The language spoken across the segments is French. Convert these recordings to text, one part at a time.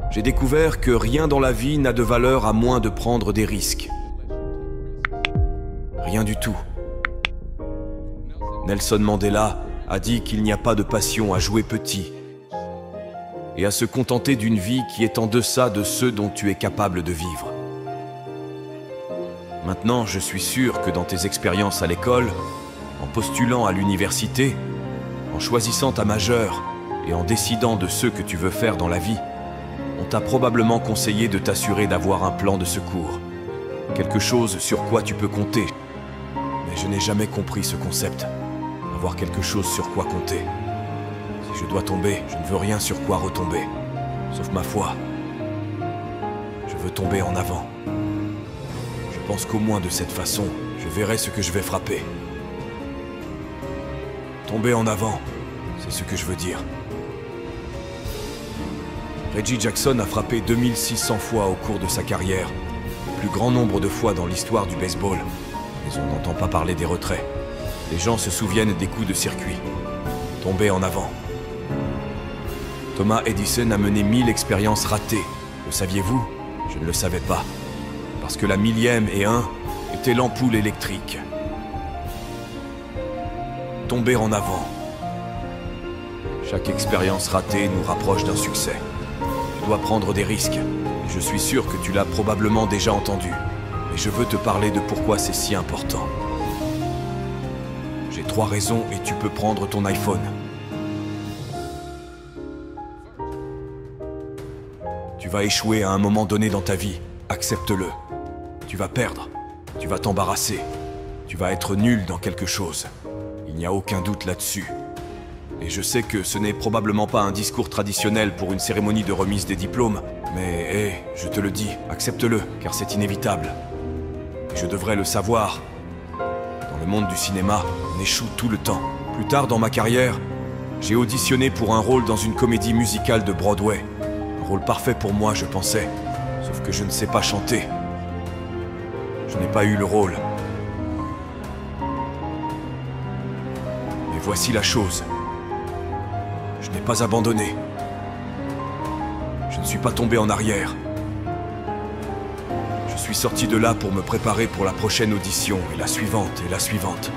J'ai découvert que rien dans la vie n'a de valeur à moins de prendre des risques. Rien du tout. Nelson Mandela a dit qu'il n'y a pas de passion à jouer petit et à se contenter d'une vie qui est en deçà de ceux dont tu es capable de vivre. Maintenant, je suis sûr que dans tes expériences à l'école, en postulant à l'université, en choisissant ta majeure et en décidant de ce que tu veux faire dans la vie, on t'a probablement conseillé de t'assurer d'avoir un plan de secours, quelque chose sur quoi tu peux compter. Mais je n'ai jamais compris ce concept, avoir quelque chose sur quoi compter. Si je dois tomber, je ne veux rien sur quoi retomber, sauf ma foi. Je veux tomber en avant. Je pense qu'au moins de cette façon, je verrai ce que je vais frapper. Tomber en avant, c'est ce que je veux dire. Reggie Jackson a frappé 2600 fois au cours de sa carrière, le plus grand nombre de fois dans l'histoire du baseball. Mais on n'entend pas parler des retraits. Les gens se souviennent des coups de circuit. Tomber en avant. Thomas Edison a mené 1000 expériences ratées. Le saviez-vous? Je ne le savais pas. Parce que la 1000e était l'ampoule électrique. Tomber en avant. Chaque expérience ratée nous rapproche d'un succès. Tu dois prendre des risques. Et je suis sûr que tu l'as probablement déjà entendu. Mais je veux te parler de pourquoi c'est si important. J'ai 3 raisons et tu peux prendre ton iPhone. Tu vas échouer à un moment donné dans ta vie. Accepte-le. Tu vas perdre. Tu vas t'embarrasser. Tu vas être nul dans quelque chose. Il n'y a aucun doute là-dessus. Et je sais que ce n'est probablement pas un discours traditionnel pour une cérémonie de remise des diplômes, mais je te le dis, accepte-le, car c'est inévitable. Et je devrais le savoir. Dans le monde du cinéma, on échoue tout le temps. Plus tard dans ma carrière, j'ai auditionné pour un rôle dans une comédie musicale de Broadway. Un rôle parfait pour moi, je pensais. Sauf que je ne sais pas chanter. Je n'ai pas eu le rôle. Mais voici la chose. Je n'ai pas abandonné. Je ne suis pas tombé en arrière. Je suis sorti de là pour me préparer pour la prochaine audition, et la suivante, et la suivante.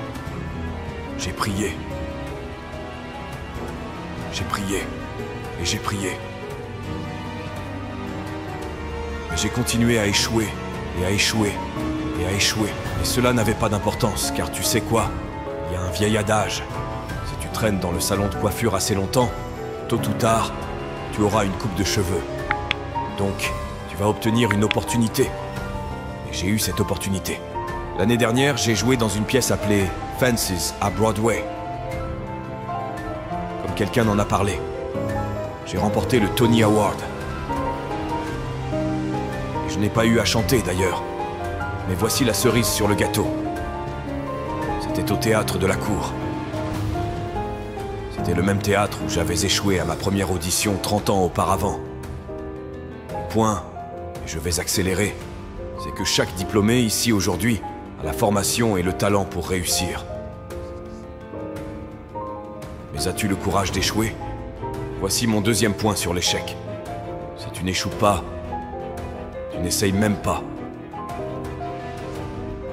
J'ai prié. J'ai prié. Et j'ai prié. Mais j'ai continué à échouer, et à échouer, et à échouer. Et cela n'avait pas d'importance, car tu sais quoi? Il y a un vieil adage. Si tu traînes dans le salon de coiffure assez longtemps, tôt ou tard, tu auras une coupe de cheveux. Donc, tu vas obtenir une opportunité. Et j'ai eu cette opportunité. L'année dernière, j'ai joué dans une pièce appelée Fences à Broadway. Comme quelqu'un en a parlé. J'ai remporté le Tony Award. Et je n'ai pas eu à chanter d'ailleurs. Mais voici la cerise sur le gâteau. C'était au théâtre de la cour. C'était le même théâtre où j'avais échoué à ma première audition 30 ans auparavant. Le point, et je vais accélérer, c'est que chaque diplômé ici aujourd'hui a la formation et le talent pour réussir. Mais as-tu le courage d'échouer? Voici mon deuxième point sur l'échec. Si tu n'échoues pas, tu n'essayes même pas.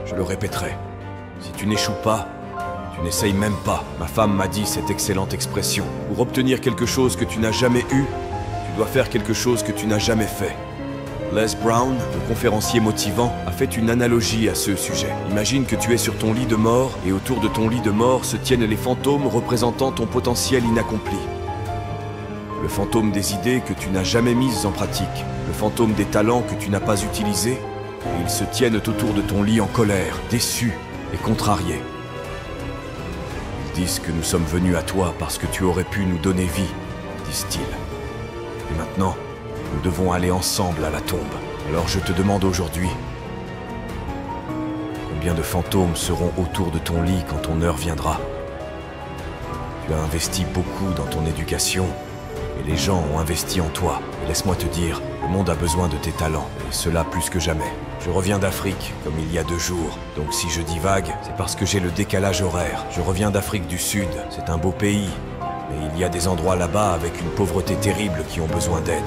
Je le répéterai. Si tu n'échoues pas, tu n'essayes même pas. Ma femme m'a dit cette excellente expression. Pour obtenir quelque chose que tu n'as jamais eu, tu dois faire quelque chose que tu n'as jamais fait. Les Brown, le conférencier motivant, a fait une analogie à ce sujet. Imagine que tu es sur ton lit de mort et autour de ton lit de mort se tiennent les fantômes représentant ton potentiel inaccompli. Le fantôme des idées que tu n'as jamais mises en pratique, le fantôme des talents que tu n'as pas utilisés, et ils se tiennent autour de ton lit en colère, déçus et contrariés. Ils disent que nous sommes venus à toi parce que tu aurais pu nous donner vie, disent-ils. Et maintenant, nous devons aller ensemble à la tombe. Alors je te demande aujourd'hui, combien de fantômes seront autour de ton lit quand ton heure viendra? Tu as investi beaucoup dans ton éducation, et les gens ont investi en toi. Et laisse-moi te dire, le monde a besoin de tes talents, et cela plus que jamais. Je reviens d'Afrique, comme il y a 2 jours. Donc si je divague, c'est parce que j'ai le décalage horaire. Je reviens d'Afrique du Sud, c'est un beau pays. Mais il y a des endroits là-bas avec une pauvreté terrible qui ont besoin d'aide.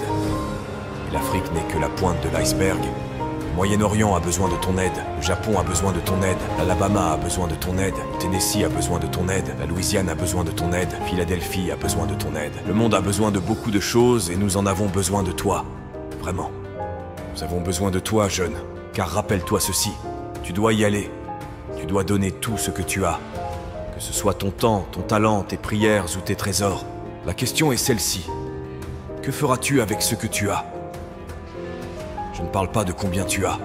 Et l'Afrique n'est que la pointe de l'iceberg. Le Moyen-Orient a besoin de ton aide, le Japon a besoin de ton aide, l'Alabama a besoin de ton aide, le Tennessee a besoin de ton aide, la Louisiane a besoin de ton aide, Philadelphie a besoin de ton aide. Le monde a besoin de beaucoup de choses et nous en avons besoin de toi. Vraiment. Nous avons besoin de toi, jeune. Car rappelle-toi ceci, tu dois y aller. Tu dois donner tout ce que tu as. Que ce soit ton temps, ton talent, tes prières ou tes trésors. La question est celle-ci. Que feras-tu avec ce que tu as ? Je ne parle pas de combien tu as.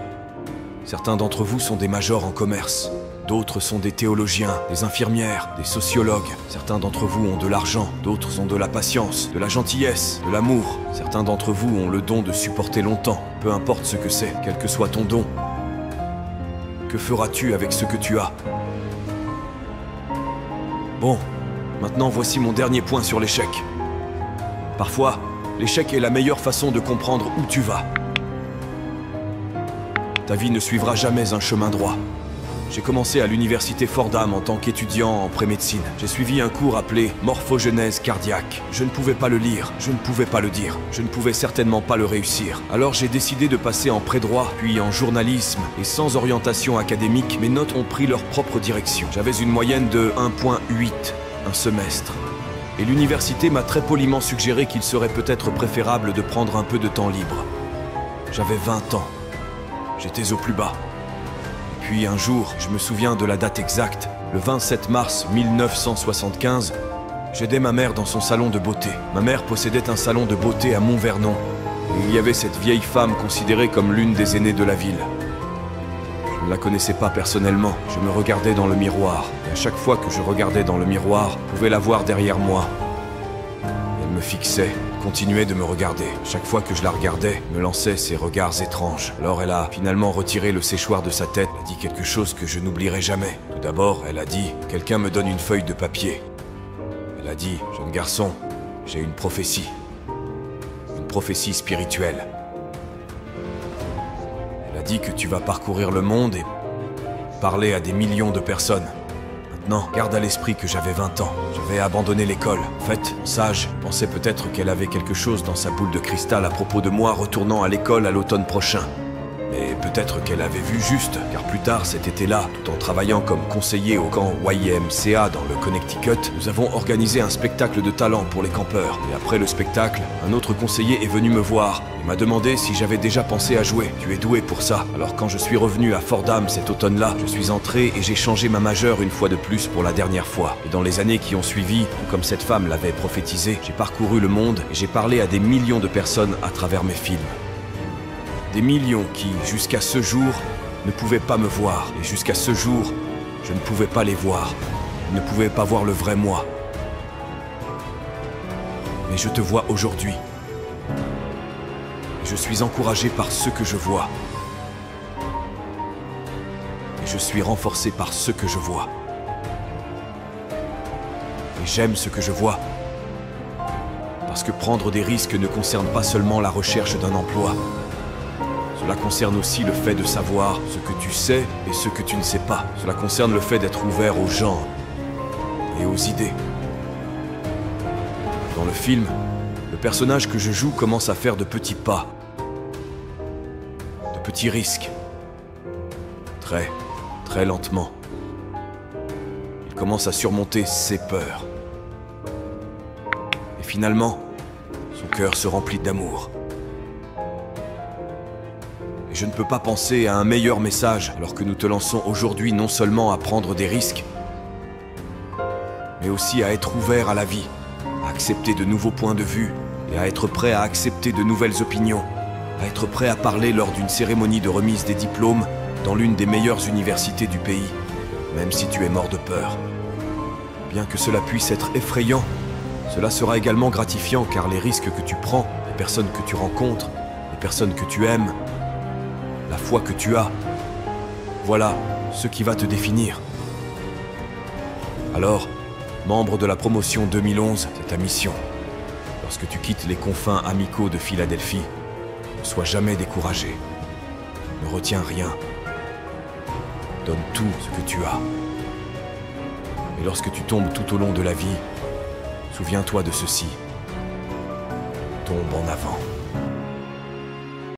Certains d'entre vous sont des majors en commerce. D'autres sont des théologiens, des infirmières, des sociologues. Certains d'entre vous ont de l'argent, d'autres ont de la patience, de la gentillesse, de l'amour. Certains d'entre vous ont le don de supporter longtemps, peu importe ce que c'est, quel que soit ton don. Que feras-tu avec ce que tu as ? Bon, maintenant voici mon dernier point sur l'échec. Parfois, l'échec est la meilleure façon de comprendre où tu vas. Ta vie ne suivra jamais un chemin droit. J'ai commencé à l'université Fordham en tant qu'étudiant en pré-médecine. J'ai suivi un cours appelé morphogenèse cardiaque. Je ne pouvais pas le lire, je ne pouvais pas le dire, je ne pouvais certainement pas le réussir. Alors j'ai décidé de passer en pré-droit, puis en journalisme, et sans orientation académique, mes notes ont pris leur propre direction. J'avais une moyenne de 1,8 un semestre. Et l'université m'a très poliment suggéré qu'il serait peut-être préférable de prendre un peu de temps libre. J'avais 20 ans. J'étais au plus bas. Et puis un jour, je me souviens de la date exacte, le 27 mars 1975, j'aidais ma mère dans son salon de beauté. Ma mère possédait un salon de beauté à Mont-Vernon. Et il y avait cette vieille femme considérée comme l'une des aînées de la ville. Je ne la connaissais pas personnellement, je me regardais dans le miroir. Et à chaque fois que je regardais dans le miroir, je pouvais la voir derrière moi. Elle me fixait, continuait de me regarder. Chaque fois que je la regardais, me lançait ces regards étranges. Alors elle a finalement retiré le séchoir de sa tête, elle a dit quelque chose que je n'oublierai jamais. Tout d'abord, elle a dit « Quelqu'un me donne une feuille de papier ». Elle a dit « Jeune garçon, j'ai une prophétie. Une prophétie spirituelle. » Elle a dit que tu vas parcourir le monde et parler à des millions de personnes. Maintenant, garde à l'esprit que j'avais 20 ans. J'avais abandonné l'école. En fait, sage, je pensais peut-être qu'elle avait quelque chose dans sa boule de cristal à propos de moi retournant à l'école à l'automne prochain. Mais peut-être qu'elle avait vu juste, car plus tard cet été-là, tout en travaillant comme conseiller au camp YMCA dans le Connecticut, nous avons organisé un spectacle de talent pour les campeurs. Et après le spectacle, un autre conseiller est venu me voir et m'a demandé si j'avais déjà pensé à jouer. Tu es doué pour ça. Alors quand je suis revenu à Fordham cet automne-là, je suis entré et j'ai changé ma majeure une fois de plus pour la dernière fois. Et dans les années qui ont suivi, tout comme cette femme l'avait prophétisé, j'ai parcouru le monde et j'ai parlé à des millions de personnes à travers mes films. Des millions qui, jusqu'à ce jour, ne pouvaient pas me voir. Et jusqu'à ce jour, je ne pouvais pas les voir. Je ne pouvais pas voir le vrai moi. Mais je te vois aujourd'hui. Et je suis encouragé par ce que je vois. Et je suis renforcé par ce que je vois. Et j'aime ce que je vois. Parce que prendre des risques ne concerne pas seulement la recherche d'un emploi. Cela concerne aussi le fait de savoir ce que tu sais et ce que tu ne sais pas. Cela concerne le fait d'être ouvert aux gens et aux idées. Dans le film, le personnage que je joue commence à faire de petits pas, de petits risques. Très, très lentement. Il commence à surmonter ses peurs. Et finalement, son cœur se remplit d'amour. Je ne peux pas penser à un meilleur message alors que nous te lançons aujourd'hui non seulement à prendre des risques, mais aussi à être ouvert à la vie, à accepter de nouveaux points de vue et à être prêt à accepter de nouvelles opinions, à être prêt à parler lors d'une cérémonie de remise des diplômes dans l'une des meilleures universités du pays, même si tu es mort de peur. Bien que cela puisse être effrayant, cela sera également gratifiant car les risques que tu prends, les personnes que tu rencontres, les personnes que tu aimes, la foi que tu as, voilà ce qui va te définir. Alors, membre de la promotion 2011, c'est ta mission. Lorsque tu quittes les confins amicaux de Philadelphie, ne sois jamais découragé. Ne retiens rien. Donne tout ce que tu as. Et lorsque tu tombes tout au long de la vie, souviens-toi de ceci. Tombe en avant.